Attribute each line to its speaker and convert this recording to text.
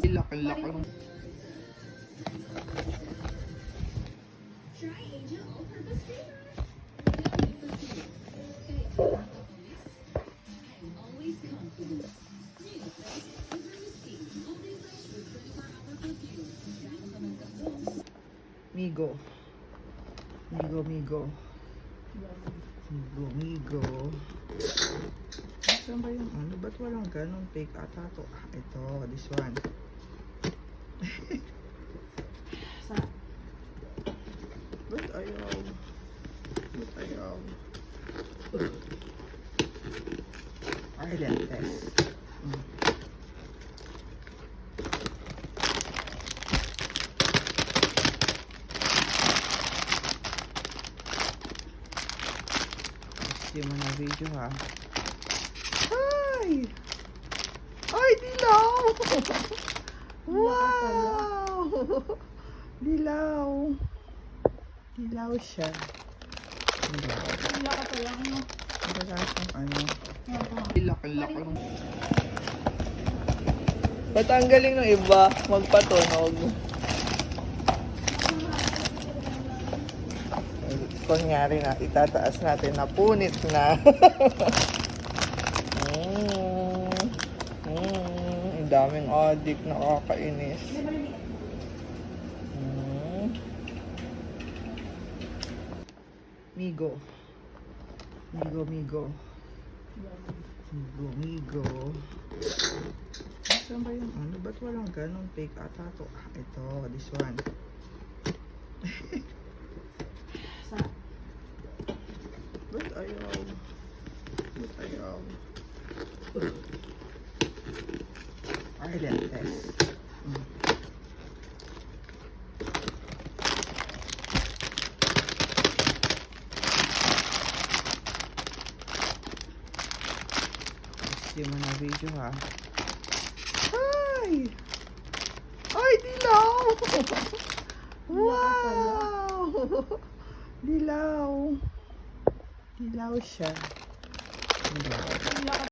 Speaker 1: Laki-laki. Migo. Migo, migo. Migo, migo. Saan ba yung ano? Ba't walang ganun fake ata to? Ah, ito, this one. Ba't ayaw? Ba't ayaw? Island test. Hindi mo na video ha. Ay! Ay, dilaw! Wow! Dilaw. Dilaw siya. Dilaw.
Speaker 2: Wala ka pa lang, no?
Speaker 1: Wala siyang ano. Laki-laki. Ba't ang galing ng iba magpatunog? Kunyari na, itataas natin na punit na. Ang daming addict, nakakainis. Migo. Migo, migo. Migo, migo. Saan ba yung ano? Ba't walang ganun fake ata to? Ah, ito, this one. Ba't ayaw? Ba't ayaw? Island test. Hindi mo na video ha. Ay! Ay, dilaw! Wow! Dilaw. Dilaw siya. Dilaw.